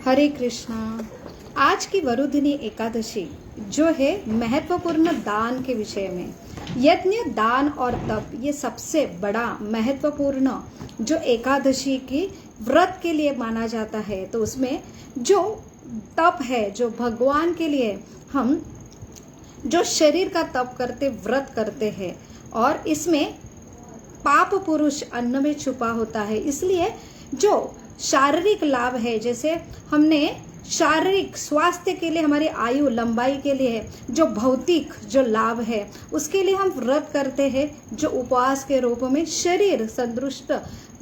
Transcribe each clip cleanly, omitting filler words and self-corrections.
हरे कृष्णा। आज की वरुधिनी एकादशी जो है महत्वपूर्ण दान के विषय में। यज्ञ, दान और तप ये सबसे बड़ा महत्वपूर्ण जो एकादशी की व्रत के लिए माना जाता है। तो उसमें जो तप है, जो भगवान के लिए हम जो शरीर का तप करते, व्रत करते हैं, और इसमें पाप पुरुष अन्न में छुपा होता है। इसलिए जो शारीरिक लाभ है, जैसे हमने शारीरिक स्वास्थ्य के लिए, हमारी आयु लंबाई के लिए जो भौतिक जो लाभ है उसके लिए हम व्रत करते हैं, जो उपवास के रूप में शरीर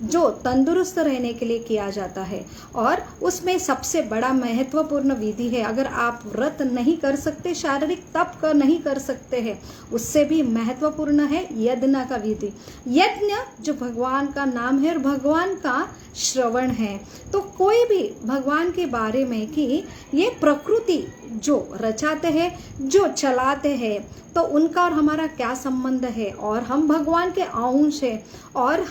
जो तंदुरुस्त रहने के लिए किया जाता है। और उसमें सबसे बड़ा महत्वपूर्ण विधि है, अगर आप व्रत नहीं कर सकते, शारीरिक तप का नहीं कर सकते हैं, उससे भी महत्वपूर्ण है यज्ञ का विधि। यज्ञ जो भगवान का नाम है और भगवान का श्रवण है। तो कोई भी भगवान के बारे में कि ये प्रकृति जो रचाते हैं, जो चलाते हैं, तो उनका और हमारा क्या संबंध है, और हम भगवान के अंश है, और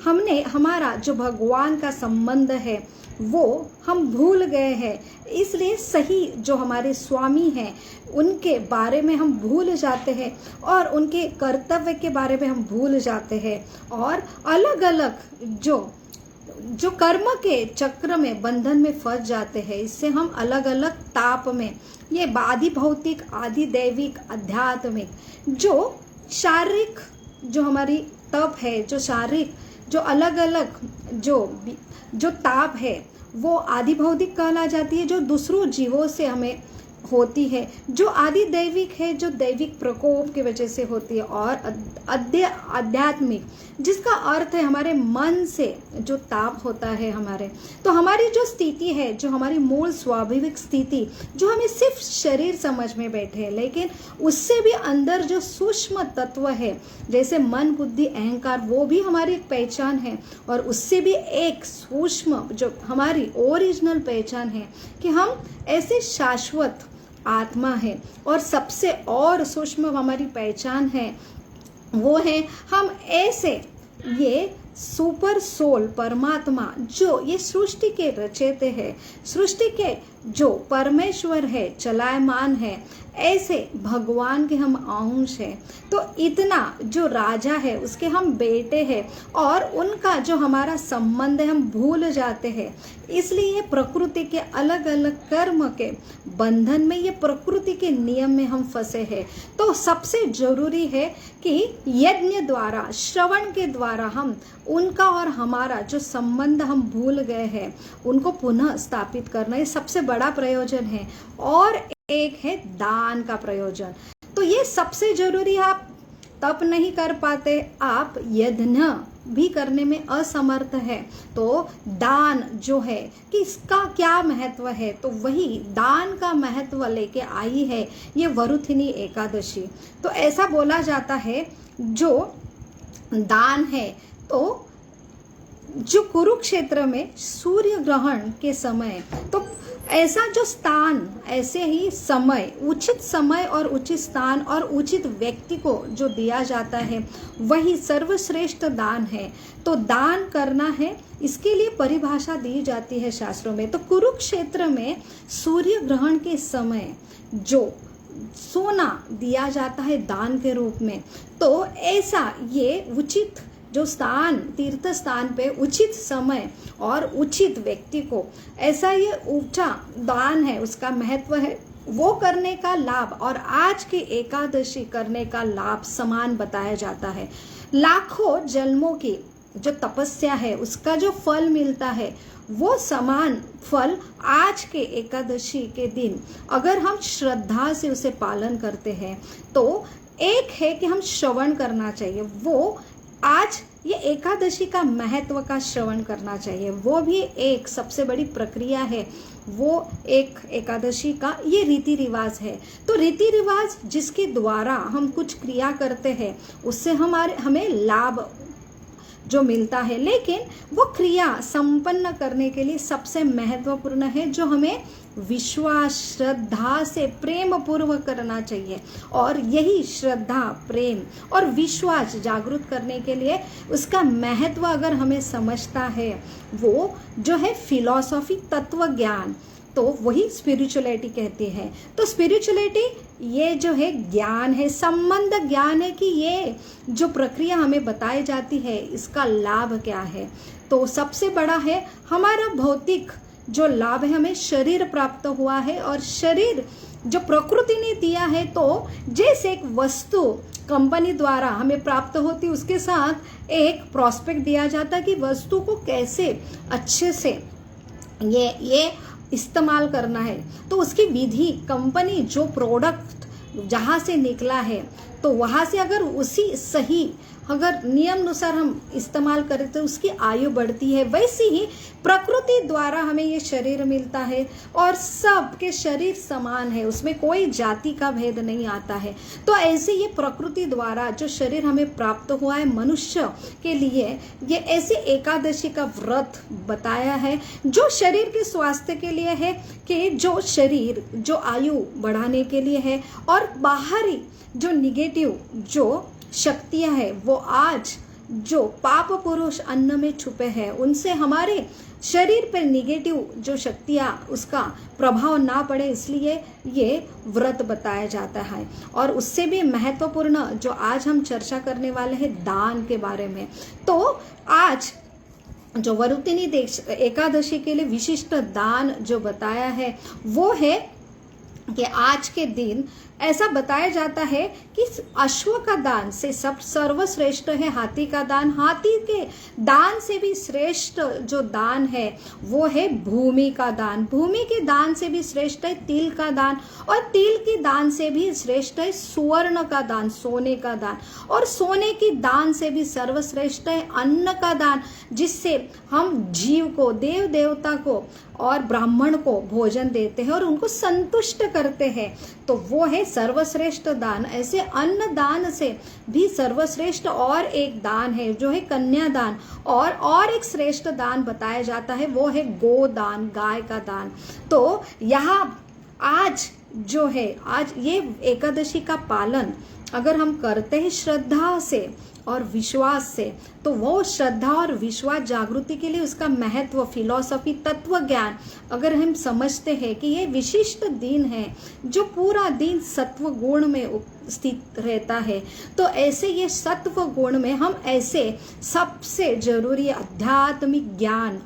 हमने हमारा जो भगवान का संबंध है वो हम भूल गए हैं। इसलिए सही जो हमारे स्वामी हैं उनके बारे में हम भूल जाते हैं, और उनके कर्तव्य के बारे में हम भूल जाते हैं, और अलग अलग जो कर्म के चक्र में, बंधन में फंस जाते हैं। इससे हम अलग अलग ताप में, ये आदि भौतिक, आदि दैविक, आध्यात्मिक, जो शारीरिक जो हमारी तप है, जो शारीरिक जो अलग अलग जो ताप है वो आदि भौतिक कहला जाती है, जो दूसरों जीवों से हमें होती है। जो आदि दैविक है, जो दैविक प्रकोप की वजह से होती है, और आध्यात्मिक जिसका अर्थ है हमारे मन से जो ताप होता है हमारे। तो हमारी जो स्थिति है, जो हमारी मूल स्वाभाविक स्थिति, जो हमें सिर्फ शरीर समझ में बैठे हैं, लेकिन उससे भी अंदर जो सूक्ष्म तत्व है, जैसे मन, बुद्धि, अहंकार, वो भी हमारी एक पहचान है। और उससे भी एक सूक्ष्म जो हमारी ओरिजिनल पहचान है कि हम ऐसे शाश्वत आत्मा है। और सबसे और सूक्ष्म हमारी पहचान है वो है हम ऐसे ये सुपर सोल परमात्मा, जो ये सृष्टि के रचयिता है, सृष्टि के जो परमेश्वर है, चलायमान है, ऐसे भगवान के हम अंश हैं। तो इतना जो राजा है उसके हम बेटे हैं, और उनका जो हमारा संबंध है हम भूल जाते हैं। इसलिए प्रकृति के अलग अलग कर्म के बंधन में, ये प्रकृति के नियम में हम फंसे हैं। तो सबसे जरूरी है कि यज्ञ द्वारा, श्रवण के द्वारा हम उनका और हमारा जो संबंध हम भूल गए हैं उनको पुनः स्थापित करना, ये सबसे बड़ा प्रयोजन है। और एक है दान का प्रयोजन। तो ये सबसे जरूरी है। आप तप नहीं कर पाते, आप यज्ञ भी करने में असमर्थ है, तो दान जो है कि इसका क्या महत्व है, तो वही दान का महत्व लेके आई है ये वरुथिनी एकादशी। तो ऐसा बोला जाता है जो दान है, तो जो कुरुक्षेत्र में सूर्य ग्रहण के समय, तो ऐसा जो स्थान, ऐसे ही समय, उचित समय और उचित स्थान और उचित व्यक्ति को जो दिया जाता है वही सर्वश्रेष्ठ दान है। तो दान करना है, इसके लिए परिभाषा दी जाती है शास्त्रों में। तो कुरुक्षेत्र में सूर्य ग्रहण के समय जो सोना दिया जाता है दान के रूप में, तो ऐसा ये उचित जो स्थान, तीर्थ स्थान पे उचित समय और उचित व्यक्ति को, ऐसा ये ऊंचा दान है, उसका महत्व है, वो करने का लाभ और आज की एकादशी करने का लाभ समान बताया जाता है। लाखों जन्मों की जो तपस्या है उसका जो फल मिलता है वो समान फल आज के एकादशी के दिन अगर हम श्रद्धा से उसे पालन करते हैं। तो एक है कि हम श्रवण करना चाहिए, वो आज ये एकादशी का महत्व का श्रवण करना चाहिए, वो भी एक सबसे बड़ी प्रक्रिया है। वो एक एकादशी का ये रीति रिवाज है। तो रीति रिवाज जिसके द्वारा हम कुछ क्रिया करते हैं उससे हमें लाभ जो मिलता है, लेकिन वो क्रिया संपन्न करने के लिए सबसे महत्वपूर्ण है जो हमें विश्वास, श्रद्धा से प्रेम पूर्वक करना चाहिए। और यही श्रद्धा, प्रेम और विश्वास जागृत करने के लिए उसका महत्व अगर हमें समझता है, वो जो है फिलॉसफी, तत्व ज्ञान, तो वही स्पिरिचुअलिटी कहते हैं। तो स्पिरिचुअलिटी ये जो है ज्ञान है, संबंध ज्ञान है कि ये जो प्रक्रिया हमें बताई जाती है इसका लाभ क्या है। तो सबसे बड़ा है हमारा भौतिक जो लाभ है, हमें शरीर प्राप्त हुआ है और शरीर जो प्रकृति ने दिया है, तो जैसे एक वस्तु कंपनी द्वारा हमें प्राप्त होती, उसके साथ एक प्रोस्पेक्ट दिया जाता कि वस्तु को कैसे अच्छे से ये इस्तेमाल करना है। तो उसकी विधि, कंपनी जो प्रोडक्ट जहाँ से निकला है, तो वहाँ से अगर उसी सही अगर नियम अनुसार हम इस्तेमाल करें तो उसकी आयु बढ़ती है। वैसे ही प्रकृति द्वारा हमें ये शरीर मिलता है और सबके शरीर समान है, उसमें कोई जाति का भेद नहीं आता है। तो ऐसे ये प्रकृति द्वारा जो शरीर हमें प्राप्त हुआ है मनुष्य के लिए, ये ऐसे एकादशी का व्रत बताया है जो शरीर के स्वास्थ्य के लिए है, कि जो शरीर जो आयु बढ़ाने के लिए है, और बाहरी जो निगेटिव जो शक्तियां है वो आज जो पाप पुरुष अन्न में छुपे हैं उनसे हमारे शरीर पर निगेटिव जो शक्तियां उसका प्रभाव ना पड़े, इसलिए ये व्रत बताया जाता है। और उससे भी महत्वपूर्ण जो आज हम चर्चा करने वाले हैं दान के बारे में। तो आज जो वरुतिनी एकादशी के लिए विशिष्ट दान जो बताया है वो है कि आज के दिन ऐसा बताया जाता है कि अश्व का दान से सब सर्वश्रेष्ठ है हाथी का दान। हाथी के दान से भी श्रेष्ठ जो दान है वो है भूमि का दान। भूमि के दान से भी श्रेष्ठ है तिल का दान, और तिल के दान से भी श्रेष्ठ है सुवर्ण का दान, सोने का दान, और सोने के दान से भी सर्वश्रेष्ठ है अन्न का दान, जिससे हम जीव को, देव देवता को और ब्राह्मण को भोजन देते हैं और उनको संतुष्ट करते हैं। तो वो है सर्वश्रेष्ठ दान। ऐसे अन्न दान से भी सर्वश्रेष्ठ और एक दान है जो है कन्यादान, और एक श्रेष्ठ दान बताया जाता है वो है गोदान, गाय का दान। तो यहाँ आज जो है, आज ये एकादशी का पालन अगर हम करते हैं श्रद्धा से और विश्वास से, तो वो श्रद्धा और विश्वास जागृति के लिए उसका महत्व, फिलॉसफी, तत्व ज्ञान अगर हम समझते हैं कि ये विशिष्ट दिन है जो पूरा दिन सत्व गुण में स्थित रहता है, तो ऐसे ये सत्व गुण में हम ऐसे सबसे जरूरी आध्यात्मिक ज्ञान,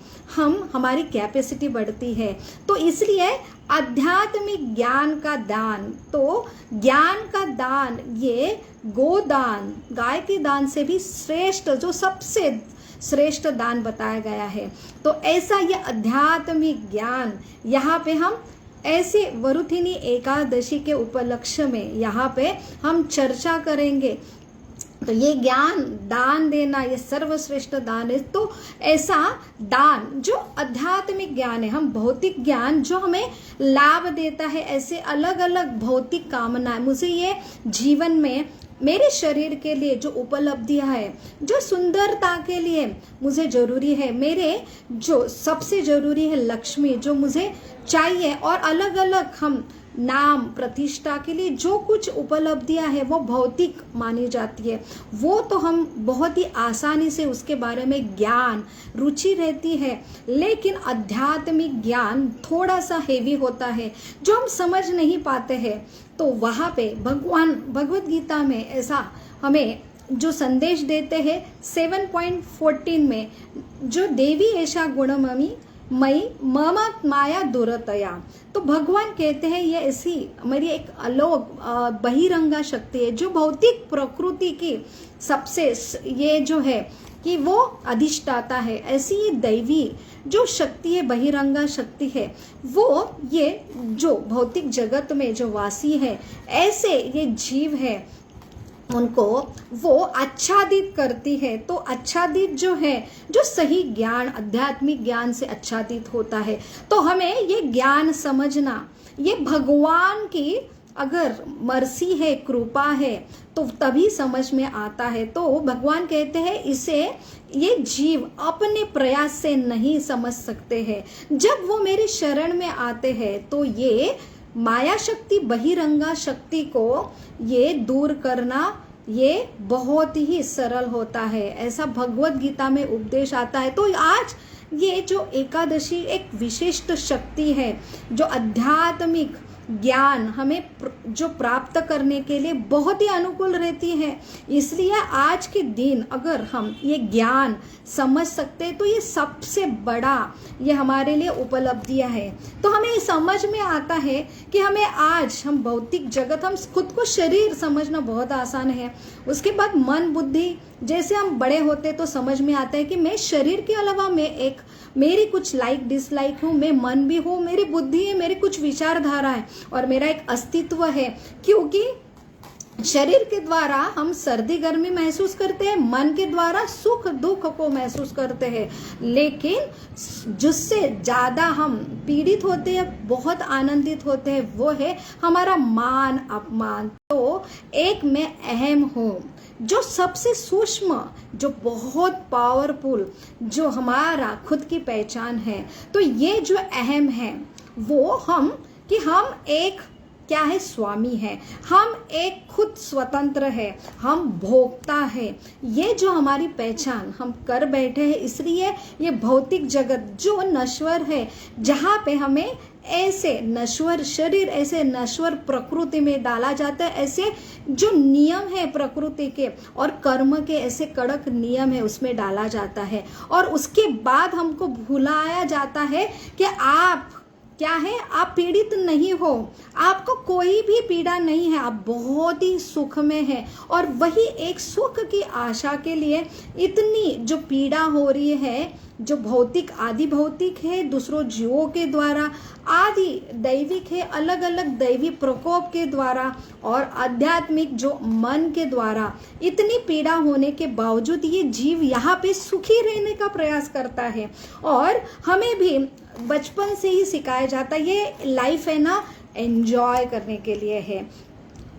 हमारी कैपेसिटी बढ़ती है। तो इसलिए आध्यात्मिक ज्ञान का दान, तो ज्ञान का दान ये गोदान, गाय के दान से भी श्रेष्ठ, जो सबसे श्रेष्ठ दान बताया गया है। तो ऐसा ये आध्यात्मिक ज्ञान यहाँ पे हम ऐसे वरुथिनी एकादशी के उपलक्ष्य में यहाँ पे हम चर्चा करेंगे। तो ये ज्ञान दान देना ये सर्वश्रेष्ठ दान है। तो ऐसा दान जो आध्यात्मिक ज्ञान है, हम भौतिक ज्ञान जो हमें लाभ देता है, ऐसे अलग अलग भौतिक कामनाएं, मुझे ये जीवन में मेरे शरीर के लिए जो उपलब्धियां है, जो सुंदरता के लिए मुझे जरूरी है, मेरे जो सबसे जरूरी है लक्ष्मी जो मुझे चाहिए, और अलग अलग हम नाम प्रतिष्ठा के लिए जो कुछ उपलब्धियां है वो भौतिक मानी जाती है, वो तो हम बहुत ही आसानी से उसके बारे में ज्ञान, रुचि रहती है। लेकिन आध्यात्मिक ज्ञान थोड़ा सा हेवी होता है जो हम समझ नहीं पाते हैं। तो वहाँ पे भगवान भगवत गीता में ऐसा हमें जो संदेश देते हैं 7.14 में, जो देवी ऐसा गुणमयी मई मम माया दुरतया, तो भगवान कहते हैं ये ऐसी हमारी एक अलौक बहिरंगा शक्ति है जो भौतिक प्रकृति की सबसे ये जो है कि वो अधिष्ठाता है। ऐसी ये दैवी जो शक्ति है, बहिरंगा शक्ति है, वो ये जो भौतिक जगत में जो वासी है, ऐसे ये जीव है उनको वो आच्छादित करती है। तो आच्छादित जो है, जो सही ज्ञान, आध्यात्मिक ज्ञान से आच्छादित होता है। तो हमें ये ज्ञान समझना, ये भगवान की अगर मर्सी है, कृपा है, तो तभी समझ में आता है। तो भगवान कहते हैं इसे ये जीव अपने प्रयास से नहीं समझ सकते हैं। जब वो मेरे शरण में आते हैं तो ये माया शक्ति, बहिरंगा शक्ति को ये दूर करना ये बहुत ही सरल होता है। ऐसा भगवत गीता में उपदेश आता है। तो आज ये जो एकादशी एक विशिष्ट शक्ति है जो आध्यात्मिक ज्ञान हमें जो प्राप्त करने के लिए बहुत ही अनुकूल रहती है। इसलिए आज के दिन अगर हम ये ज्ञान समझ सकते हैं तो ये सबसे बड़ा ये हमारे लिए उपलब्धियां है। तो हमें समझ में आता है कि हमें आज हम भौतिक जगत, हम खुद को शरीर समझना बहुत आसान है। उसके बाद मन बुद्धि, जैसे हम बड़े होते तो समझ में आता है कि मैं शरीर के अलावा मैं एक, मेरी कुछ लाइक डिसलाइक हूँ, मैं मन भी हूँ, मेरी बुद्धि है, मेरी कुछ विचारधारा है और मेरा एक अस्तित्व है। क्योंकि शरीर के द्वारा हम सर्दी गर्मी महसूस करते हैं, मन के द्वारा सुख दुख को महसूस करते हैं, लेकिन जिससे ज्यादा हम पीड़ित होते हैं, बहुत आनंदित होते हैं, वो है हमारा मान अपमान। तो एक मैं अहम हूँ, जो सबसे सूक्ष्म, जो बहुत पावरफुल, जो हमारा खुद की पहचान है। तो ये जो अहम है वो हम एक क्या है, स्वामी है, हम एक खुद स्वतंत्र है, हम भोक्ता है। ये जो हमारी पहचान हम कर बैठे हैं, इसलिए ये भौतिक जगत जो नश्वर है, जहाँ पे हमें ऐसे नश्वर शरीर, ऐसे नश्वर प्रकृति में डाला जाता है, ऐसे जो नियम है प्रकृति के और कर्म के, ऐसे कड़क नियम है उसमें डाला जाता है। और उसके बाद हमको भुलाया जाता है कि आप क्या है, आप पीड़ित नहीं हो, आपको कोई भी पीड़ा नहीं है, आप बहुत ही सुख में है। और वही एक सुख की आशा के लिए इतनी जो पीड़ा हो रही है, जो भौतिक आदि भौतिक है दूसरों जीवों के द्वारा, आदि दैविक है अलग अलग दैवी प्रकोप के द्वारा, और आध्यात्मिक जो मन के द्वारा, इतनी पीड़ा होने के बावजूद ये जीव यहाँ पे सुखी रहने का प्रयास करता है। और हमें भी बचपन से ही सिखाया जाता है ये लाइफ है ना, एंजॉय करने के लिए है।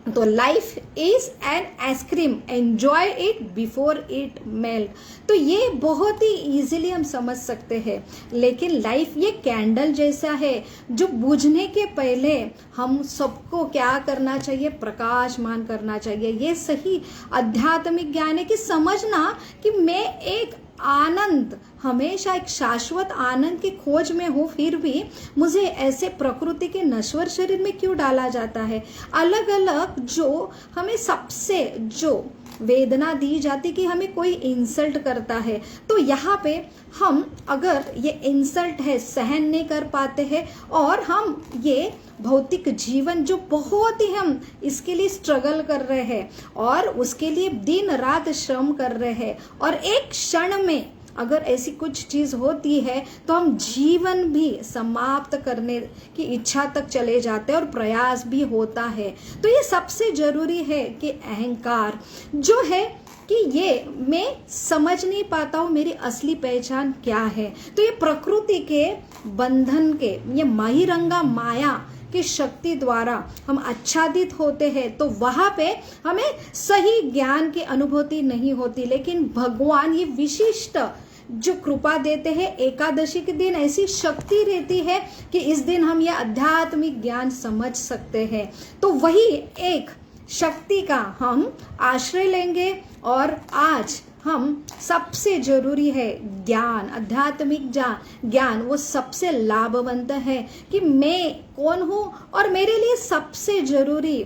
तो life is an ice cream, enjoy it before it melt. तो ये बहुत ही इजीली हम समझ सकते हैं। लेकिन लाइफ ये कैंडल जैसा है जो बुझने के पहले हम सबको क्या करना चाहिए, प्रकाशमान करना चाहिए। ये सही आध्यात्मिक ज्ञान है कि समझना कि मैं एक आनंद, हमेशा एक शाश्वत आनंद की खोज में हूँ, फिर भी मुझे ऐसे प्रकृति के नश्वर शरीर में क्यों डाला जाता है। अलग अलग जो हमें सबसे जो वेदना दी जाती कि हमें कोई इंसल्ट करता है, तो यहाँ पे हम अगर ये इंसल्ट है सहन नहीं कर पाते हैं, और हम ये भौतिक जीवन जो बहुत ही हम इसके लिए स्ट्रगल कर रहे हैं और उसके लिए दिन रात श्रम कर रहे हैं, और एक क्षण में अगर ऐसी कुछ चीज होती है तो हम जीवन भी समाप्त करने की इच्छा तक चले जाते हैं और प्रयास भी होता है। तो ये सबसे जरूरी है कि अहंकार जो है कि ये मैं समझ नहीं पाता हूँ मेरी असली पहचान क्या है। तो ये प्रकृति के बंधन के, ये महिरंगा माया की शक्ति द्वारा हम आच्छादित होते हैं, तो वहां पे हमें सही ज्ञान की अनुभूति नहीं होती। लेकिन भगवान ये विशिष्ट जो कृपा देते हैं, एकादशी के दिन ऐसी शक्ति रहती है कि इस दिन हम ये आध्यात्मिक ज्ञान समझ सकते हैं। तो वही एक शक्ति का हम आश्रय लेंगे। और आज हम सबसे जरूरी है ज्ञान, आध्यात्मिक ज्ञान वो सबसे लाभवंत है कि मैं कौन हूँ और मेरे लिए सबसे जरूरी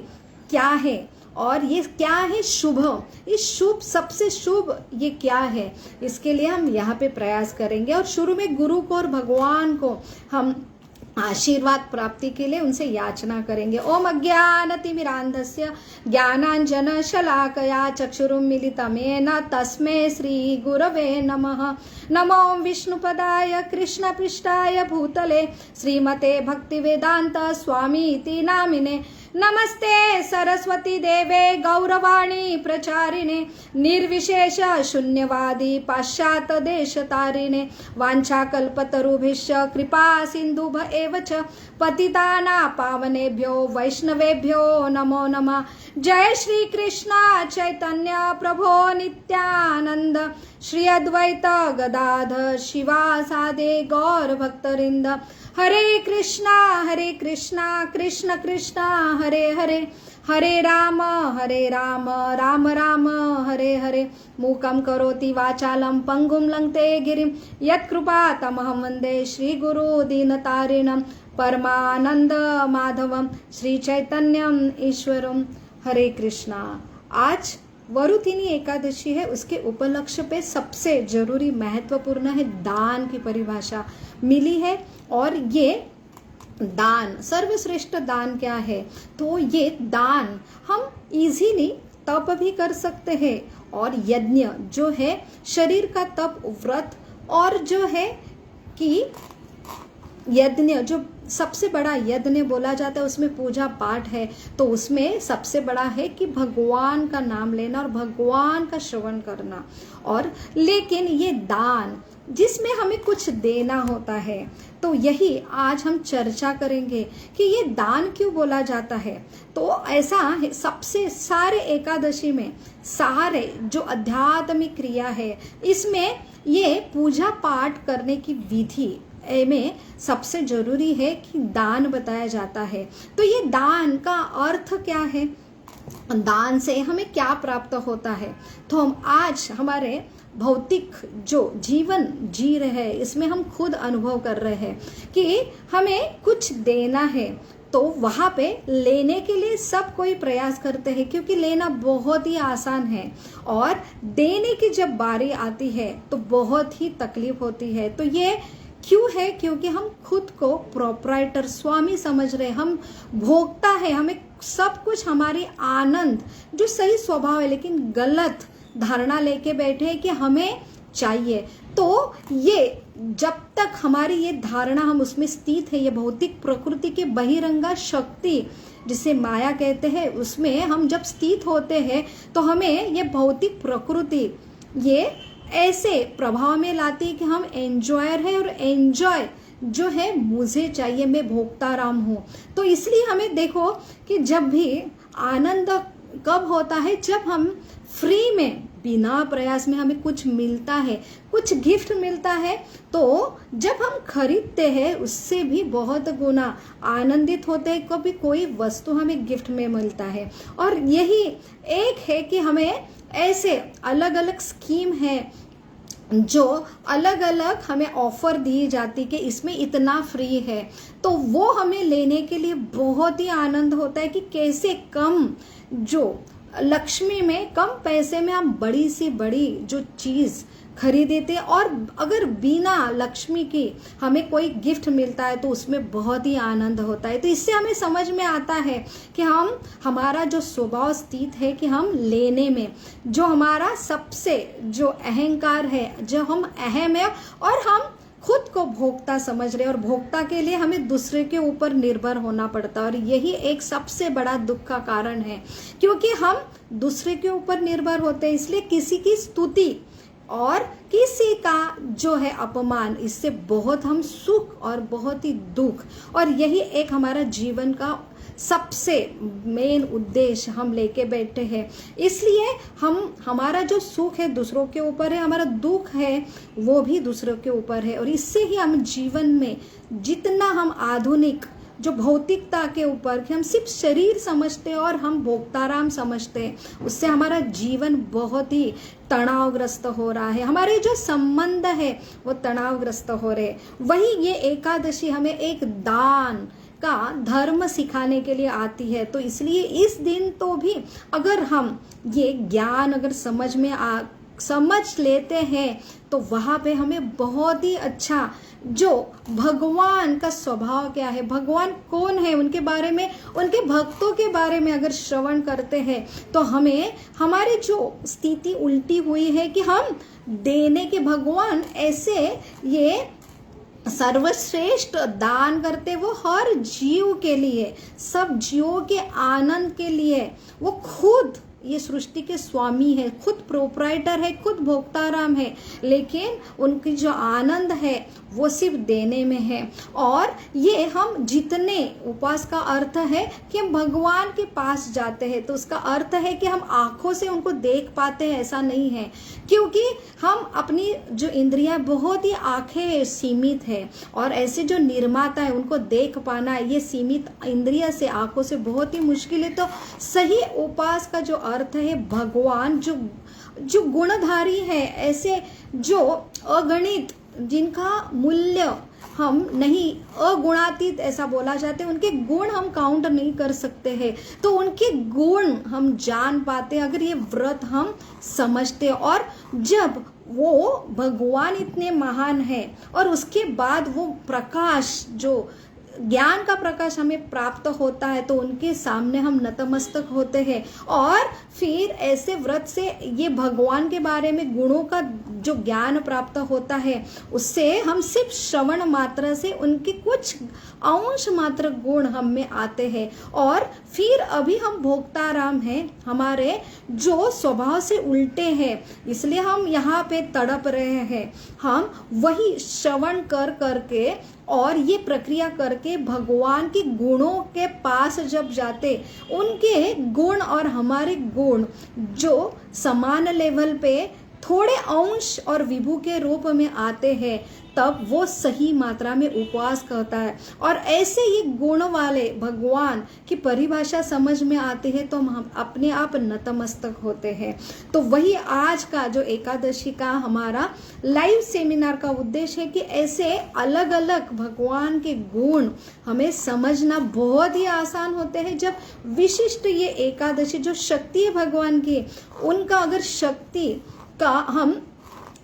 क्या है, और ये क्या है शुभ, इस शुभ सबसे शुभ ये क्या है, इसके लिए हम यहाँ पे प्रयास करेंगे। और शुरू में गुरु को और भगवान को हम आशीर्वाद प्राप्ति के लिए उनसे याचना करेंगे। ओम अज्ञानतिमिरान्धस्य ज्ञानांजन शलाकया चक्षुरुन्मीलितं येन तस्मै श्री गुरवे नमः। नमो विष्णुपदाय कृष्णपृष्ठाय भूतले श्रीमते भक्तिवेदांत स्वामी इति नामिने। नमस्ते सरस्वती देवे गौरवाणी प्रचारिणे निर्विशेष शून्यवादी पाश्चात देश तारिणे वाञ्छाकल्पतरुभिश्च कृपा सिन्धुभ एव च पतितानां पावनेभ्यो वैष्णवेभ्यो नमो नमः। जय श्री कृष्ण चैतन्य प्रभो नित्यानंद श्री अद्वैत गदाधर शिवासादि गौर भक्तवृंद। हरे कृष्णा कृष्ण कृष्ण हरे हरे हरे राम राम राम हरे हरे। मूकं करोति वाचालं पंगुं लंघते गिरिं यत्कृपा तमहं वन्दे श्रीगुरु दीनतारिणं परमानंद माधवम श्री चैतन्यम ईश्वरम। हरे कृष्णा। आज वरुथिनी एकादशी है, उसके उपलक्ष्य पे सबसे जरूरी महत्वपूर्ण है दान की परिभाषा मिली है। और ये दान, सर्वश्रेष्ठ दान क्या है? तो ये दान हम इजीली तप भी कर सकते हैं, और यज्ञ जो है शरीर का तप, व्रत, और जो है कि यज्ञ जो सबसे बड़ा यज्ञ बोला जाता है उसमें पूजा पाठ है, तो उसमें सबसे बड़ा है कि भगवान का नाम लेना और भगवान का श्रवण करना। और लेकिन ये दान जिसमें हमें कुछ देना होता है, तो यही आज हम चर्चा करेंगे कि ये दान क्यों बोला जाता है। तो ऐसा है, सबसे सारे एकादशी में सारे जो आध्यात्मिक क्रिया है इसमें ये पूजा पाठ करने की विधि में सबसे जरूरी है कि दान बताया जाता है। तो ये दान का अर्थ क्या है, दान से हमें क्या प्राप्त होता है? तो हम आज हमारे भौतिक जो जीवन जी रहे हैं इसमें हम खुद अनुभव कर रहे हैं कि हमें कुछ देना है, तो वहाँ पे लेने के लिए सब कोई प्रयास करते हैं, क्योंकि लेना बहुत ही आसान है, और देने की जब बारी आती है तो बहुत ही तकलीफ होती है। तो ये क्यों है? क्योंकि हम खुद को प्रोप्राइटर, स्वामी समझ रहे, हम भोगता है, हमें सब कुछ हमारी आनंद जो सही स्वभाव है, लेकिन गलत धारणा लेके बैठे हैं कि हमें चाहिए। तो ये जब तक हमारी ये धारणा, हम उसमें स्थित है, ये भौतिक प्रकृति के बहिरंगा शक्ति जिसे माया कहते हैं, उसमें हम जब स्थित होते हैं तो हमें ये भौतिक प्रकृति ये ऐसे प्रभाव में लाती है कि हम एंजॉयर है, और एंजॉय जो है मुझे चाहिए, मैं भोगता राम हूँ। तो इसलिए हमें देखो कि जब भी आनंद कब होता है, जब हम फ्री में बिना प्रयास में हमें कुछ मिलता है, कुछ गिफ्ट मिलता है, तो जब हम खरीदते हैं उससे भी बहुत गुना आनंदित होते हैं। कभी कोई वस्तु हमें गिफ्ट में मिलता है, और यही एक है कि हमें ऐसे अलग अलग स्कीम है जो अलग अलग हमें ऑफर दी जाती कि इसमें इतना फ्री है, तो वो हमें लेने के लिए बहुत ही आनंद होता है कि कैसे कम जो लक्ष्मी में, कम पैसे में हम बड़ी से बड़ी जो चीज़ खरीदते, और अगर बिना लक्ष्मी की हमें कोई गिफ्ट मिलता है तो उसमें बहुत ही आनंद होता है। तो इससे हमें समझ में आता है कि हमारा जो स्वभाव स्थित है कि हम लेने में, जो हमारा सबसे जो अहंकार है, जो हम अहम है, और हम खुद को भोक्ता समझ रहे, और भोक्ता के लिए हमें दूसरे के ऊपर निर्भर होना पड़ता है। और यही एक सबसे बड़ा दुख का कारण है, क्योंकि हम दूसरे के ऊपर निर्भर होते हैं, इसलिए किसी की स्तुति और किसी का जो है अपमान, इससे बहुत हम सुख और बहुत ही दुख, और यही एक हमारा जीवन का सबसे मेन उद्देश्य हम लेके बैठे हैं। इसलिए हमारा जो सुख है दूसरों के ऊपर है, हमारा दुख है वो भी दूसरों के ऊपर है। और इससे ही हम जीवन में जितना हम आधुनिक जो भौतिकता के ऊपर कि हम सिर्फ शरीर समझते हैं और हम भोक्ताराम समझते हैं, उससे हमारा जीवन बहुत ही तनावग्रस्त हो रहा है, हमारे जो संबंध है वो तनावग्रस्त हो रहे। वही ये एकादशी हमें एक दान का धर्म सिखाने के लिए आती है। तो इसलिए इस दिन तो भी अगर हम ये ज्ञान अगर समझ लेते हैं तो वहाँ पे हमें बहुत ही अच्छा जो भगवान का स्वभाव क्या है, भगवान कौन है, उनके बारे में, उनके भक्तों के बारे में अगर श्रवण करते हैं तो हमें हमारी जो स्थिति उल्टी हुई है कि हम देने के, भगवान ऐसे ये सर्वश्रेष्ठ दान करते वो हर जीव के लिए, सब जीवों के आनंद के लिए। वो खुद ये सृष्टि के स्वामी है, खुद प्रोप्राइटर है, खुद भोक्ताराम है, लेकिन उनकी जो आनंद है वो सिर्फ देने में है। और ये हम जितने, उपवास का अर्थ है कि हम भगवान के पास जाते हैं, तो उसका अर्थ है कि हम आंखों से उनको देख पाते हैं, ऐसा नहीं है, क्योंकि हम अपनी जो इंद्रियां बहुत ही आंखें सीमित है, और ऐसे जो निर्माता है उनको देख पाना ये सीमित इंद्रिया से, आंखों से बहुत ही मुश्किल है। तो सही उपवास का जो अर्थ है, भगवान जो गुणधारी है, ऐसे जो अगणित, जिनका मूल्य हम नहीं, अगुणातीत ऐसा बोला जाता है, उनके गुण हम काउंट नहीं कर सकते हैं, तो उनके गुण हम जान पाते अगर ये व्रत हम समझते। और जब वो भगवान इतने महान है और उसके बाद वो प्रकाश, जो ज्ञान का प्रकाश हमें प्राप्त होता है, तो उनके सामने हम नतमस्तक होते हैं। और फिर ऐसे व्रत से ये भगवान के बारे में गुणों का जो ज्ञान प्राप्त होता है, उससे हम सिर्फ श्रवण मात्र से उनके कुछ अंश मात्र गुण हम में आते हैं। और फिर अभी हम भोक्ताराम हैं, हमारे जो स्वभाव से उल्टे हैं, इसलिए हम यहाँ पे तड़प रहे हैं। हम वही श्रवण कर करके और ये प्रक्रिया करके भगवान के गुणों के पास जब जाते, उनके गुण और हमारे गुण जो समान लेवल पे थोड़े अंश और विभू के रूप में आते हैं, तब वो सही मात्रा में उपवास करता है। और ऐसे ये गुण वाले भगवान की परिभाषा समझ में आती है, तो हम अपने आप नतमस्तक होते हैं। तो वही आज का जो एकादशी का हमारा लाइव सेमिनार का उद्देश्य है कि ऐसे अलग अलग भगवान के गुण हमें समझना बहुत ही आसान होते हैं, जब विशिष्ट ये एकादशी जो शक्ति है भगवान की, उनका अगर शक्ति का हम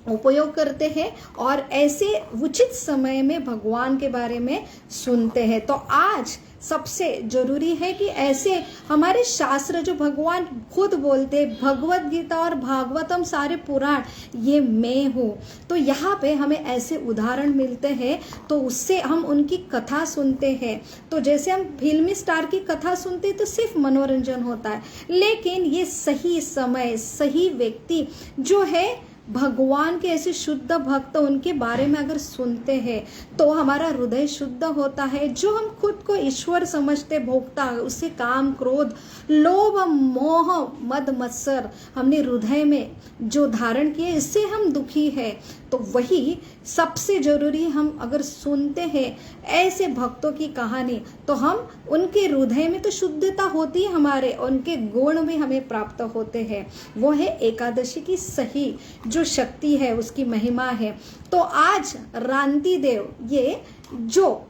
उपयोग करते हैं और ऐसे उचित समय में भगवान के बारे में सुनते हैं। तो आज सबसे जरूरी है कि ऐसे हमारे शास्त्र जो भगवान खुद बोलते हैं, भगवत गीता और भागवतम, सारे पुराण, ये मैं हूँ, तो यहाँ पे हमें ऐसे उदाहरण मिलते हैं, तो उससे हम उनकी कथा सुनते हैं। तो जैसे हम फिल्मी स्टार की कथा सुनते हैं तो सिर्फ मनोरंजन होता है, लेकिन ये सही समय, सही व्यक्ति जो है भगवान के ऐसे शुद्ध भक्त, उनके बारे में अगर सुनते हैं तो हमारा हृदय शुद्ध होता है। जो हम खुद को ईश्वर समझते, भोक्ता, उससे काम, क्रोध, लोभ, मोह, मद, मत्सर हमने हृदय में जो धारण किए, इससे हम दुखी है। तो वही सबसे जरूरी, हम अगर सुनते हैं ऐसे भक्तों की कहानी, तो हम उनके हृदय में तो शुद्धता होती है हमारे, उनके गुण भी हमें प्राप्त होते हैं। वो है एकादशी की सही जो शक्ति है, उसकी महिमा है। तो आज रांति देव ये जो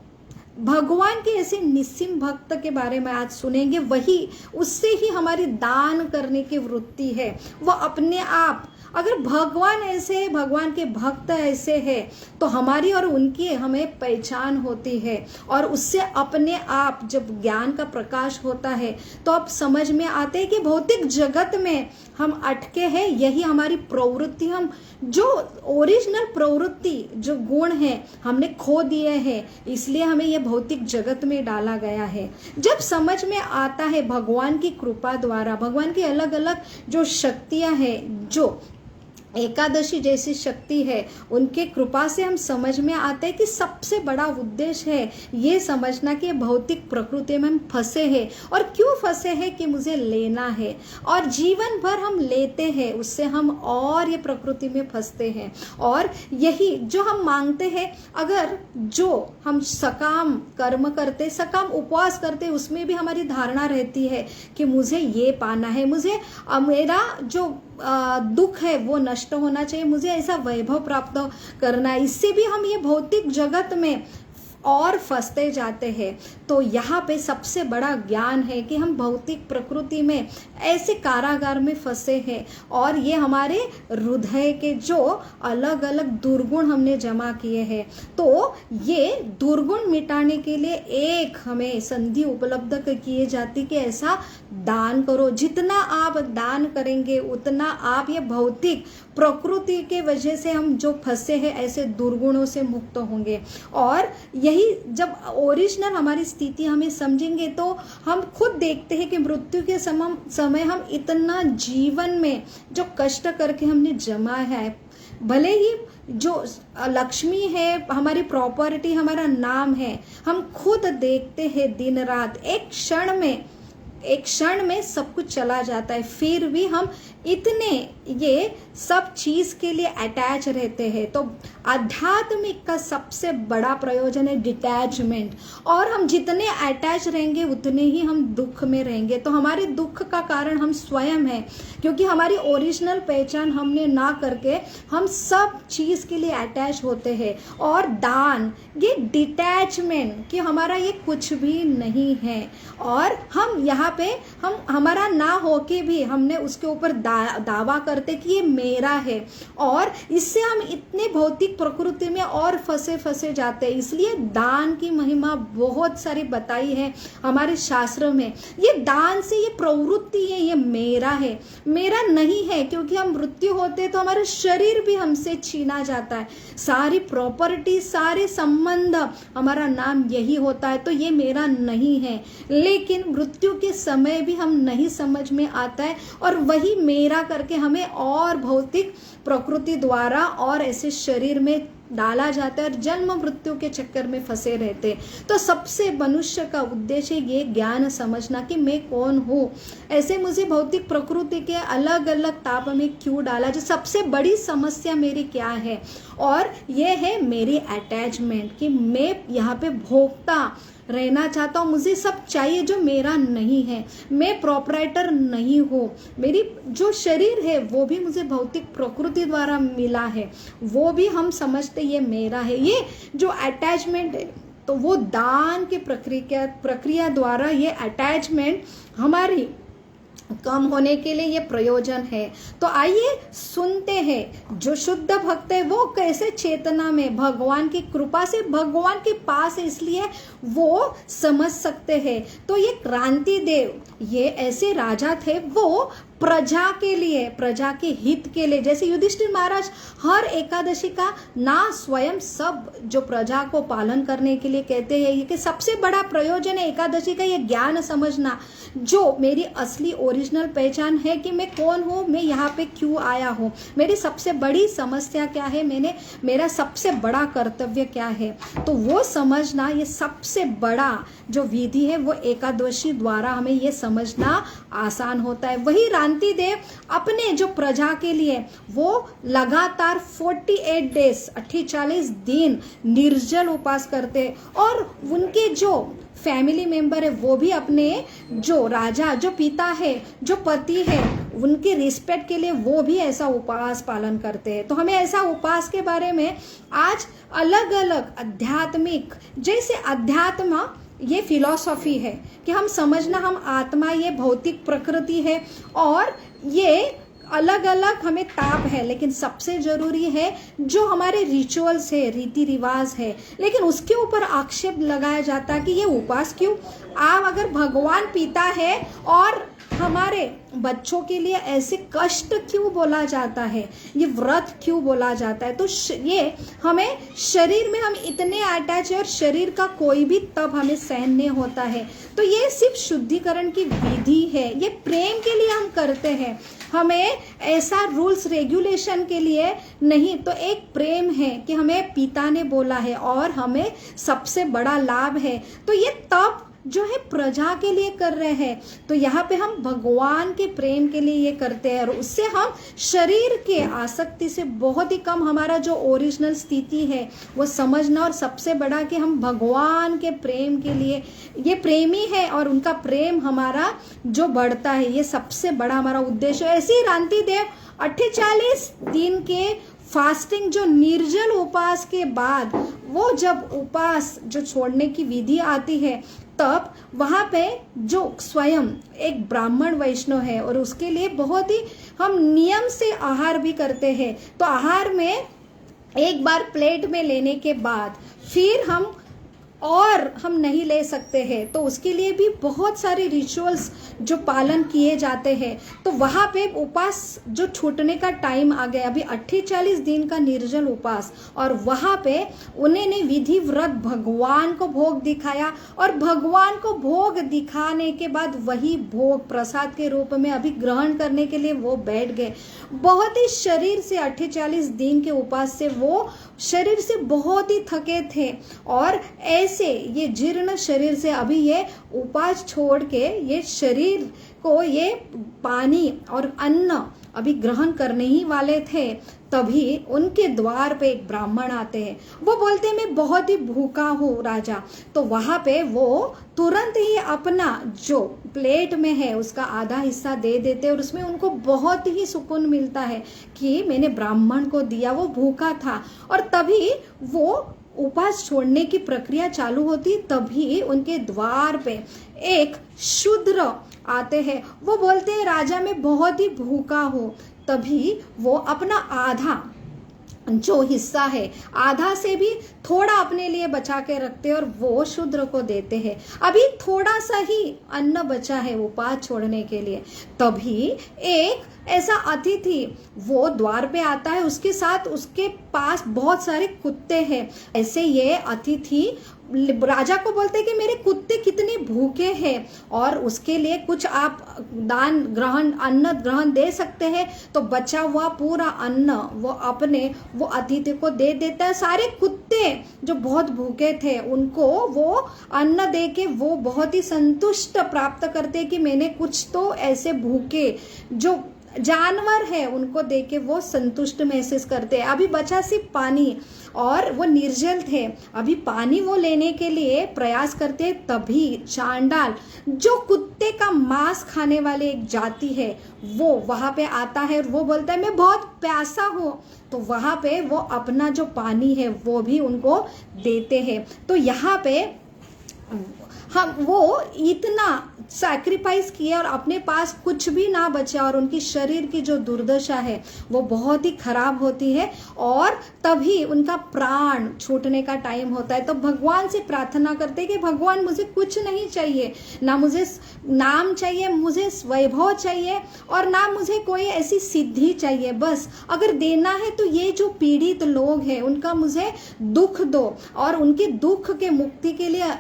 भगवान के ऐसे निस्सिम भक्त के बारे में आज सुनेंगे, वही उससे ही हमारी दान करने की वृत्ति है। वो अपने आप, अगर भगवान ऐसे, भगवान के भक्त ऐसे है, तो हमारी और उनकी हमें पहचान होती है। और उससे अपने आप जब ज्ञान का प्रकाश होता है, तो अब समझ में आते हैं कि भौतिक जगत में हम अटके हैं, यही हमारी प्रवृत्ति, हम जो ओरिजिनल प्रवृत्ति, जो गुण है, हमने खो दिए हैं, इसलिए हमें यह भौतिक जगत में डाला गया है। जब समझ में आता है भगवान की कृपा द्वारा, भगवान की अलग अलग जो शक्तियां हैं, जो एकादशी जैसी शक्ति है, उनके कृपा से हम समझ में आते हैं कि सबसे बड़ा उद्देश्य है ये समझना कि भौतिक प्रकृति में हम फंसे हैं। और क्यों फंसे हैं? कि मुझे लेना है, और जीवन भर हम लेते हैं, उससे हम और ये प्रकृति में फंसते हैं। और यही जो हम मांगते हैं, अगर जो हम सकाम कर्म करते, सकाम उपवास करते, उसमें भी हमारी धारणा रहती है कि मुझे ये पाना है, मुझे मेरा जो दुख है वो नष्ट होना चाहिए, मुझे ऐसा वैभव प्राप्त करना है। इससे भी हम ये भौतिक जगत में और फंसते जाते हैं। तो यहाँ पे सबसे बड़ा ज्ञान है कि हम भौतिक प्रकृति में ऐसे कारागार में फंसे हैं और ये हमारे हृदय के जो अलग अलग दुर्गुण हमने जमा किए हैं, तो ये दुर्गुण मिटाने के लिए एक हमें संधि उपलब्ध किए जाती कि ऐसा दान करो। जितना आप दान करेंगे उतना आप ये भौतिक प्रकृति के वजह से हम जो फंसे हैं ऐसे दुर्गुणों से मुक्त होंगे। और यही जब ओरिजिनल हमारी स्थिति हमें समझेंगे तो हम खुद देखते हैं कि मृत्यु के समय हम इतना जीवन में जो कष्ट करके हमने जमा है, भले ही जो लक्ष्मी है हमारी प्रॉपर्टी हमारा नाम है, हम खुद देखते हैं दिन रात एक क्षण में सब कुछ चला जाता है, फिर भी हम इतने ये सब चीज के लिए अटैच रहते हैं। तो आध्यात्मिक का सबसे बड़ा प्रयोजन है डिटैचमेंट, और हम जितने अटैच रहेंगे उतने ही हम दुख में रहेंगे। तो हमारे दुख का कारण हम स्वयं हैं, क्योंकि हमारी ओरिजिनल पहचान हमने ना करके हम सब चीज के लिए अटैच होते हैं। और दान ये डिटैचमेंट कि हमारा ये कुछ भी नहीं है, और हम यहाँ पे हम हमारा ना होके भी हमने उसके ऊपर दावा करते कि ये मेरा है, और इससे हम इतने भौतिक प्रकृति में और फंसे जाते हैं। इसलिए दान की महिमा बहुत सारी बताई है हमारे शास्त्र में। ये दान से ये प्रवृत्ति है, ये मेरा है, मेरा नहीं है, क्योंकि हम मृत्यु होते तो हमारा शरीर भी हमसे छीना जाता है, सारी प्रॉपर्टी सारे संबंध हमारा नाम यही होता है, तो ये मेरा नहीं है। लेकिन मृत्यु के समय भी हम नहीं समझ में आता है, और वही मेरा करके हमें और भौतिक प्रकृति द्वारा और ऐसे शरीर में डाला जाता है और जन्म मृत्यु के चक्कर में फंसे रहते। तो सबसे मनुष्य का उद्देश्य ये ज्ञान समझना कि मैं कौन हूँ, ऐसे मुझे भौतिक प्रकृति के अलग अलग ताप में क्यों डाला, जो सबसे बड़ी समस्या मेरी क्या है, और ये है मेरी अटैचमेंट कि मैं यहाँ पे भोगता रहना चाहता हूँ, मुझे सब चाहिए जो मेरा नहीं है, मैं प्रोपराइटर नहीं हूँ, मेरी जो शरीर है वो भी मुझे भौतिक प्रकृति द्वारा मिला है, वो भी हम समझते ये मेरा है। ये जो अटैचमेंट है तो वो दान के प्रक्रिया द्वारा ये अटैचमेंट हमारी कम होने के लिए ये प्रयोजन है। तो आइए सुनते हैं जो शुद्ध भक्त है वो कैसे चेतना में भगवान की कृपा से भगवान के पास है, इसलिए वो समझ सकते हैं। तो ये क्रांति देव ये ऐसे राजा थे, वो प्रजा के लिए, प्रजा के हित के लिए, जैसे युधिष्ठिर महाराज हर एकादशी का ना स्वयं सब जो प्रजा को पालन करने के लिए कहते हैं कि सबसे बड़ा प्रयोजन है एकादशी का ये ज्ञान समझना, जो मेरी असली ओरिजिनल पहचान है कि मैं कौन हूँ, मैं यहाँ पे क्यों आया हूँ, मेरी सबसे बड़ी समस्या क्या है, मेरा सबसे बड़ा कर्तव्य क्या है। तो वो समझना ये सबसे बड़ा जो विधि है वो एकादशी द्वारा हमें ये समझना आसान होता है। वही क्रांति देव अपने जो प्रजा के लिए वो लगातार 48 डेज 48 दिन निर्जल उपवास करते, और उनके जो फैमिली मेंबर है वो भी अपने जो राजा, जो पिता है, जो पति है, उनके रिस्पेक्ट के लिए वो भी ऐसा उपवास पालन करते हैं। तो हमें ऐसा उपवास के बारे में आज अलग अलग आध्यात्मिक, जैसे अध्यात्म ये फिलॉसफी है कि हम समझना हम आत्मा ये भौतिक प्रकृति है, और ये अलग अलग हमें ताप है, लेकिन सबसे जरूरी है जो हमारे रिचुअल्स है, रीति रिवाज है। लेकिन उसके ऊपर आक्षेप लगाया जाता है कि ये उपवास क्यों, आप अगर भगवान पिता है और हमारे बच्चों के लिए ऐसे कष्ट क्यों बोला जाता है, ये व्रत क्यों बोला जाता है। तो ये हमें शरीर में हम इतने अटैच है और शरीर का कोई भी तप हमें सहन नहीं होता है। तो ये सिर्फ शुद्धिकरण की विधि है, ये प्रेम के लिए हम करते हैं, हमें ऐसा रूल्स रेगुलेशन के लिए नहीं। तो एक प्रेम है कि हमें पिता ने बोला है और हमें सबसे बड़ा लाभ है। तो ये तप जो है प्रजा के लिए कर रहे हैं, तो यहाँ पे हम भगवान के प्रेम के लिए ये करते हैं, और उससे हम शरीर के आसक्ति से बहुत ही कम हमारा जो ओरिजिनल स्थिति है वो समझना, और सबसे बड़ा कि हम भगवान के प्रेम के लिए ये प्रेमी है और उनका प्रेम हमारा जो बढ़ता है, ये सबसे बड़ा हमारा उद्देश्य है। ऐसे ही क्रांति देव 48 दिन के फास्टिंग, जो निर्जल उपवास के बाद वो जब उपवास जो छोड़ने की विधि आती है, तब वहाँ पे जो स्वयं एक ब्राह्मण वैष्णव है और उसके लिए बहुत ही हम नियम से आहार भी करते हैं। तो आहार में एक बार प्लेट में लेने के बाद फिर हम नहीं ले सकते हैं, तो उसके लिए भी बहुत सारे रिचुअल्स जो पालन किए जाते हैं। तो वहाँ पे उपवास जो छूटने का टाइम आ गया, अभी 48 दिन का निर्जल उपवास, और वहाँ पे उन्होंने विधि व्रत भगवान को भोग दिखाया, और भगवान को भोग दिखाने के बाद वही भोग प्रसाद के रूप में अभी ग्रहण करने के लिए वो बैठ गए। बहुत ही शरीर से 48 दिन के उपवास से वो शरीर से बहुत ही थके थे, और ऐसे ये जीर्ण शरीर से अभी ये उपवास छोड़ के ये शरीर को ये पानी और अन्न अभी ग्रहण करने ही वाले थे। तभी उनके द्वार पे एक ब्राह्मण आते हैं, वो बोलते हैं मैं बहुत ही भूखा हूँ राजा। तो वहाँ पे वो तुरंत ही अपना जो प्लेट में है उसका आधा हिस्सा दे देते हैं, और उसमें उनको बहुत ही सुकून मिलता है कि मैंने ब्राह्मण को दिया, वो भूखा था। और तभी वो उपवास छोड़ने की प्रक्रिया चालू होती, तभी उनके द्वार पे एक शूद्र आते हैं। वो बोलते हैं राजा मैं बहुत ही भूखा हूँ। तभी वो अपना आधा जो हिस्सा है, आधा से भी थोड़ा अपने लिए बचा के रखते हैं और वो शूद्र को देते हैं। अभी थोड़ा सा ही अन्न बचा है उपवास छोड़ने के लिए। तभी एक ऐसा अतिथि वो द्वार पे आता है, उसके साथ उसके पास बहुत सारे कुत्ते हैं। ऐसे ये अतिथि राजा को बोलते हैं कि मेरे कुत्ते कितने भूखे हैं और उसके लिए कुछ आप अन्न ग्रहण दे सकते हैं। तो बचा हुआ पूरा अन्न वो अतिथि को दे देता है। सारे कुत्ते जो बहुत भूखे थे उनको वो अन्न दे के वो बहुत ही संतुष्ट प्राप्त करते हैं कि मैंने कुछ तो ऐसे भूखे जो जानवर है उनको देख के वो संतुष्ट महसूस करते हैं। अभी बचा सिर्फ पानी और वो निर्जल थे, अभी पानी वो लेने के लिए प्रयास करते। तभी चांडाल जो कुत्ते का मांस खाने वाले एक जाति है वो वहाँ पे आता है और वो बोलता है मैं बहुत प्यासा हूँ। तो वहाँ पे वो अपना जो पानी है वो भी उनको देते हैं। तो यहाँ पे हम वो इतना सैक्रिफाइस किए और अपने पास कुछ भी ना बचा, और उनकी शरीर की जो दुर्दशा है वो बहुत ही खराब होती है, और तभी उनका प्राण छूटने का टाइम होता है। तो भगवान से प्रार्थना करते हैं कि भगवान मुझे कुछ नहीं चाहिए, ना मुझे नाम चाहिए, मुझे वैभव चाहिए, और ना मुझे कोई ऐसी सिद्धि चाहिए। बस अगर देना है तो ये जो पीड़ित लोग हैं उनका मुझे दुख दो, और उनके दुख के मुक्ति के लिए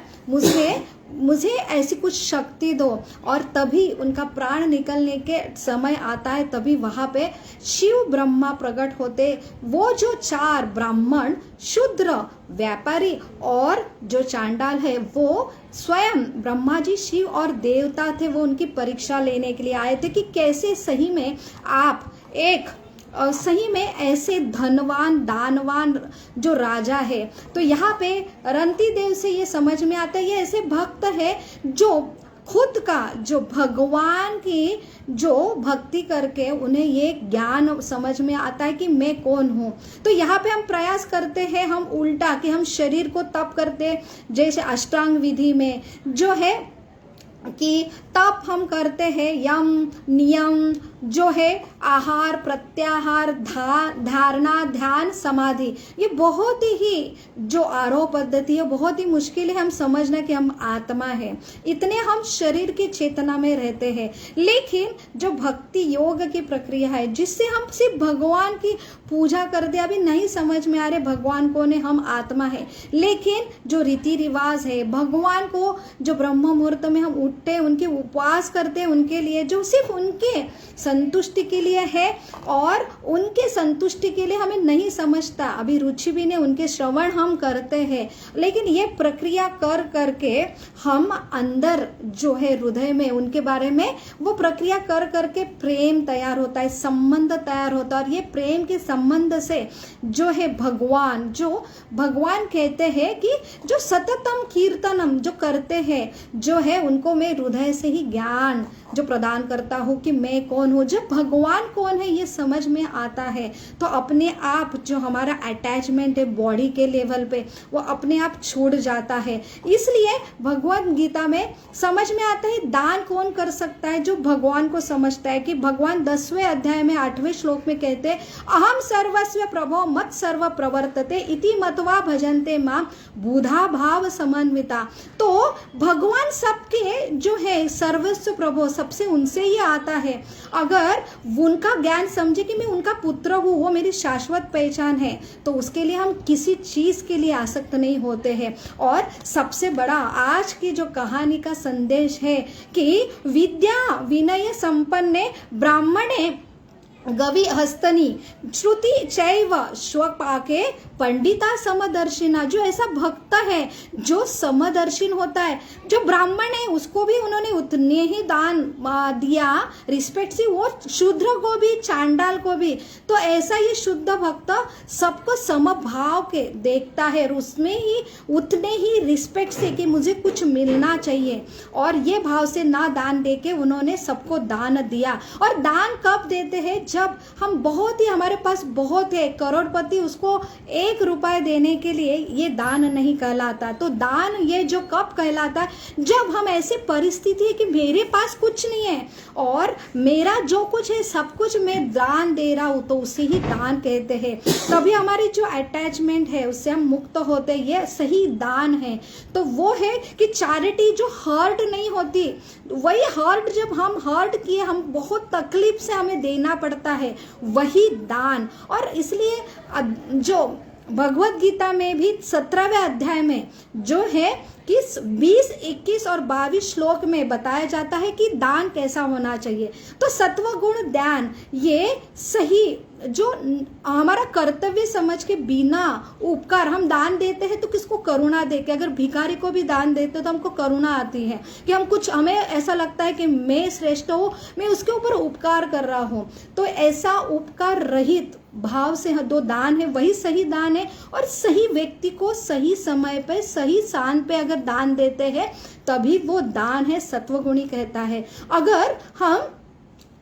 मुझे ऐसी कुछ शक्ति दो। और तभी उनका प्राण निकलने के समय आता है, तभी वहाँ पे शिव ब्रह्मा प्रकट होते। वो जो 4 ब्राह्मण, शूद्र, व्यापारी और जो चांडाल है वो स्वयं ब्रह्मा जी शिव और देवता थे। वो उनकी परीक्षा लेने के लिए आए थे कि कैसे सही में आप एक सही में ऐसे धनवान दानवान जो राजा है। तो यहाँ पे रंती देव से ये समझ में आता है ये ऐसे भक्त है जो खुद का जो भगवान की जो भक्ति करके उन्हें ये ज्ञान समझ में आता है कि मैं कौन हूँ। तो यहाँ पे हम प्रयास करते हैं हम उल्टा कि हम शरीर को तप करते, जैसे अष्टांग विधि में जो है कि तप हम करते हैं, यम नियम जो है आहार प्रत्याहार धारणा ध्यान समाधि, ये बहुत ही जो आरोह पद्धति है बहुत ही मुश्किल है हम समझना कि हम आत्मा है, इतने हम शरीर की चेतना में रहते हैं। लेकिन जो भक्ति योग की प्रक्रिया है जिससे हम सिर्फ भगवान की पूजा करते, अभी नहीं समझ में आ रहे भगवान कौन है, हम आत्मा है। लेकिन जो रीति रिवाज है भगवान को जो ब्रह्म मुहूर्त में हम उठते उनके उपवास करते उनके लिए जो सिर्फ उनके संतुष्टि के लिए है, और उनके संतुष्टि के लिए हमें नहीं समझता। अभी रुचि भी ने उनके श्रवण हम करते हैं, लेकिन ये प्रक्रिया कर करके हम अंदर जो है हृदय में उनके बारे में वो प्रक्रिया कर करके प्रेम तैयार होता है, संबंध तैयार होता है। और ये प्रेम के संबंध से जो है भगवान कहते हैं कि जो सततम कीर्तनम जो करते हैं जो है उनको मैं हृदय से ही ज्ञान जो प्रदान करता हूँ कि मैं कौन हूँ। जब भगवान कौन है ये समझ में आता है तो अपने आप जो हमारा अटैचमेंट है बॉडी के लेवल पे वो अपने आप छूट जाता है। इसलिए भगवद गीता में समझ में आता है दान कौन कर सकता है, जो भगवान को समझता है। कि भगवान 10वें अध्याय में 8वें श्लोक में कहते हैं अहम सर्वस्व प्रभो मत सर्व प्रवर्तते इति मत्वा भजन्ते मां बुधा भाव समन्विता। तो भगवान सबके जो है सर्वस्व प्रभो, सबसे उनसे ही आता है। अगर उनका ज्ञान समझे कि मैं उनका पुत्र हूँ, वो मेरी शाश्वत पहचान है, तो उसके लिए हम किसी चीज के लिए आसक्त नहीं होते हैं। और सबसे बड़ा आज की जो कहानी का संदेश है कि विद्या विनय संपन्ने ब्राह्मणे गवि हस्तनी श्रुति चैव स्वपाके पंडिता समदर्शिना। जो ऐसा भक्त है जो समदर्शिन होता है, जो ब्राह्मण है उसको भी उन्होंने उतने ही दान दिया, रिस्पेक्ट सी, वो शूद्र को भी चांडाल को भी। तो ऐसा ये शुद्ध भक्त सबको समभाव के देखता है और उसमें ही उतने ही रिस्पेक्ट से कि मुझे कुछ मिलना चाहिए, और ये भाव से ना दान देके उन्होंने सबको दान दिया। और दान कब देते हैं? जब हम बहुत ही, हमारे पास बहुत है, करोड़पति, उसको 1 रुपया देने के लिए ये दान नहीं कहलाता। तो दान ये जो कब कहलाता है? जब हम ऐसी परिस्थिति है कि मेरे पास कुछ नहीं है और मेरा जो कुछ है सब कुछ मैं दान दे रहा हूँ, तो उसे ही दान कहते हैं। तभी हमारी जो अटैचमेंट है उससे हम मुक्त होते हैं। ये सही दान है। तो वो है कि चैरिटी जो हर्ट नहीं होती, वही हर्ट, जब हम हर्ट किए, हम बहुत तकलीफ से हमें देना पड़ता है, वही दान। और इसलिए जो भगवत गीता में भी 17वें अध्याय में जो है कि 20, 21 और 22 श्लोक में बताया जाता है कि दान कैसा होना चाहिए। तो सत्व गुण दान ये सही जो हमारा कर्तव्य समझ के बिना उपकार हम दान देते हैं, तो किसको करुणा देके, अगर भिखारी को भी दान देते हैं तो हमको करुणा आती है कि हम कुछ, हमें ऐसा लगता है कि मैं श्रेष्ठ हूँ, मैं उसके ऊपर उपकार कर रहा हूँ। तो ऐसा उपकार रहित भाव से दो दान है, वही सही दान है। और सही व्यक्ति को सही समय पे सही स्थान पे अगर दान देते हैं तभी वो दान है, सत्वगुणी कहता है। अगर हम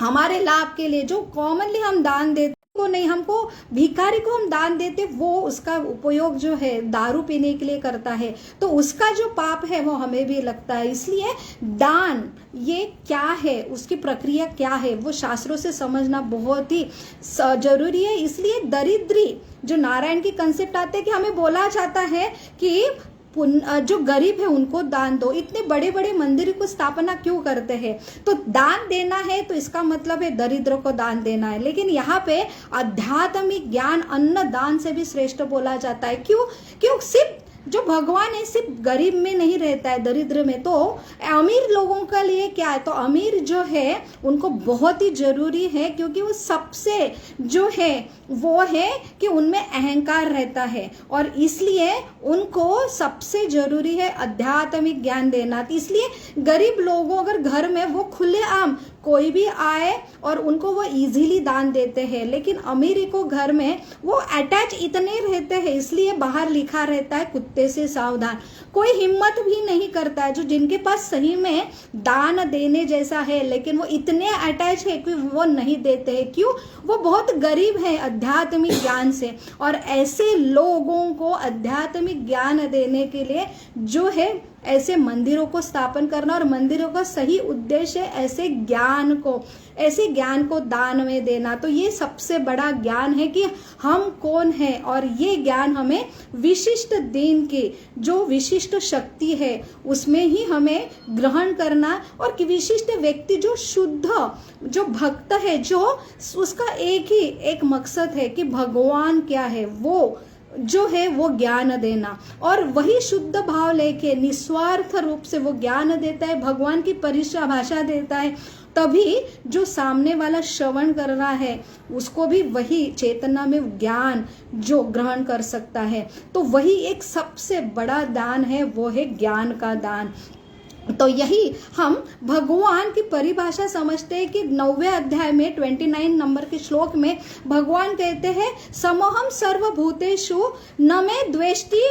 हमारे लाभ के लिए जो कॉमनली हम दान देते को नहीं, हमको भिखारी को हम दान देते, वो उसका उपयोग जो है दारू पीने के लिए करता है, तो उसका जो पाप है वो हमें भी लगता है। इसलिए दान ये क्या है, उसकी प्रक्रिया क्या है, वो शास्त्रों से समझना बहुत ही जरूरी है। इसलिए दरिद्री जो नारायण की कंसेप्ट आते हैं कि हमें बोला जाता है कि जो गरीब है उनको दान दो। इतने बड़े बड़े मंदिर को स्थापना क्यों करते हैं? तो दान देना है तो इसका मतलब है दरिद्र को दान देना है। लेकिन यहाँ पे आध्यात्मिक ज्ञान अन्न दान से भी श्रेष्ठ बोला जाता है। क्यों सिर्फ जो भगवान है सिर्फ गरीब में नहीं रहता है, दरिद्र में। तो अमीर लोगों का लिए क्या है? तो अमीर जो है उनको बहुत ही जरूरी है, क्योंकि वो सबसे जो है वो है कि उनमें अहंकार रहता है, और इसलिए उनको सबसे जरूरी है आध्यात्मिक ज्ञान देना। इसलिए गरीब लोगों अगर घर में वो खुलेआम कोई भी आए और उनको वो इजीली दान देते हैं, लेकिन अमीरी को घर में वो अटैच इतने रहते हैं, इसलिए बाहर लिखा रहता है कुत्ते से सावधान। कोई हिम्मत भी नहीं करता है, जो जिनके पास सही में दान देने जैसा है लेकिन वो इतने अटैच है कि वो नहीं देते हैं। क्यों? वो बहुत गरीब है आध्यात्मिक ज्ञान से। और ऐसे लोगों को आध्यात्मिक ज्ञान देने के लिए जो है ऐसे मंदिरों को स्थापन करना, और मंदिरों का सही उद्देश्य ऐसे ज्ञान को दान में देना। तो ये सबसे बड़ा ज्ञान है कि हम कौन हैं, और ये ज्ञान हमें विशिष्ट दिन की जो विशिष्ट शक्ति है उसमें ही हमें ग्रहण करना। और कि विशिष्ट व्यक्ति जो शुद्ध जो भक्त है, जो उसका एक मकसद है कि भगवान क्या है, वो जो है वो ज्ञान देना, और वही शुद्ध भाव लेके निस्वार्थ रूप से वो ज्ञान देता है, भगवान की परिभाषा देता है। तभी जो सामने वाला श्रवण कर रहा है उसको भी वही चेतना में ज्ञान जो ग्रहण कर सकता है। तो वही एक सबसे बड़ा दान है, वो है ज्ञान का दान। तो यही हम भगवान की परिभाषा समझते हैं कि 9वें अध्याय में 29 नंबर के श्लोक में भगवान कहते हैं समोहम सर्वभूतेषु न मे द्वेष्टि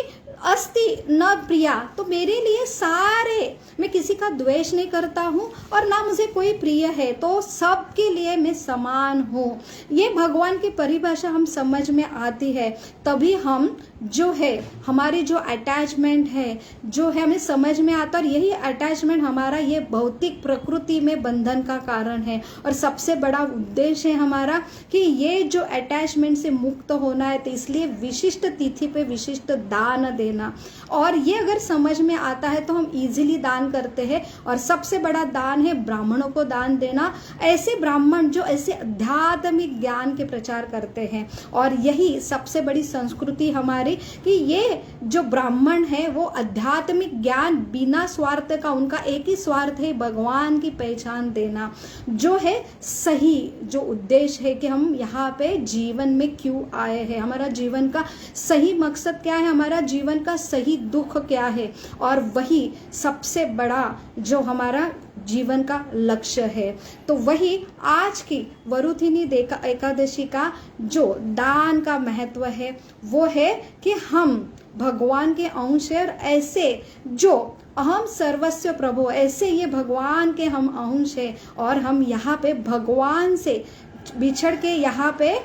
अस्ति न प्रिया। तो मेरे लिए सारे, मैं किसी का द्वेष नहीं करता हूँ और ना मुझे कोई प्रिय है, तो सबके लिए मैं समान हूँ। ये भगवान की परिभाषा हम समझ में आती है, तभी हम जो है हमारी जो अटैचमेंट है जो है हमें समझ में आता, और यही अटैचमेंट हमारा ये भौतिक प्रकृति में बंधन का कारण है। और सबसे बड़ा उद्देश्य है हमारा कि ये जो अटैचमेंट से मुक्त होना है, तो इसलिए विशिष्ट तिथि पे विशिष्ट दान देना। और ये अगर समझ में आता है तो हम इजीली दान करते हैं। और सबसे बड़ा दान है ब्राह्मणों को दान देना, ऐसे ब्राह्मण जो ऐसे आध्यात्मिक ज्ञान के प्रचार करते हैं। और यही सबसे बड़ी संस्कृति हमारी कि ये जो ब्राह्मण है वो आध्यात्मिक ज्ञान बिना स्वार्थ का, उनका एक ही स्वार्थ है भगवान की पहचान देना, जो है सही जो उद्देश्य है कि हम यहाँ पे जीवन में क्यों आए हैं, हमारा जीवन का सही मकसद क्या है, हमारा जीवन का सही दुख क्या है, और वही सबसे बड़ा जो हमारा जीवन का लक्ष्य है। तो वही आज की वरुथिनी एकादशी का जो दान का महत्व है वो है कि हम भगवान के अंश है, और ऐसे जो अहम सर्वस्व प्रभु, ऐसे ये भगवान के हम अंश है, और हम यहाँ पे भगवान से बिछड़ के यहाँ पे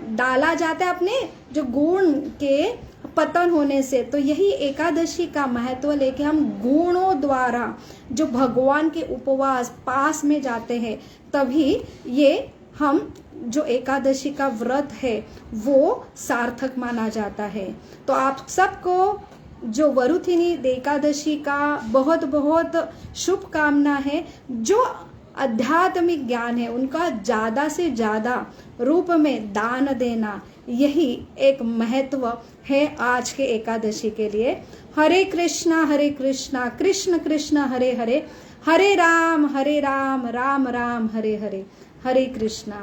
डाला जाता है अपने जो गुण के पतन होने से। तो यही एकादशी का महत्व लेके हम गुणों द्वारा जो भगवान के उपवास पास में जाते हैं, तभी ये हम जो एकादशी का व्रत है वो सार्थक माना जाता है। तो आप सबको जो वरुथिनी एकादशी का बहुत बहुत शुभकामना है। जो आध्यात्मिक ज्ञान है उनका ज़्यादा से ज़्यादा रूप में दान देना, यही एक महत्व है आज के एकादशी के लिए। हरे कृष्णा कृष्ण कृष्ण हरे हरे, हरे राम राम राम हरे हरे। हरे कृष्णा।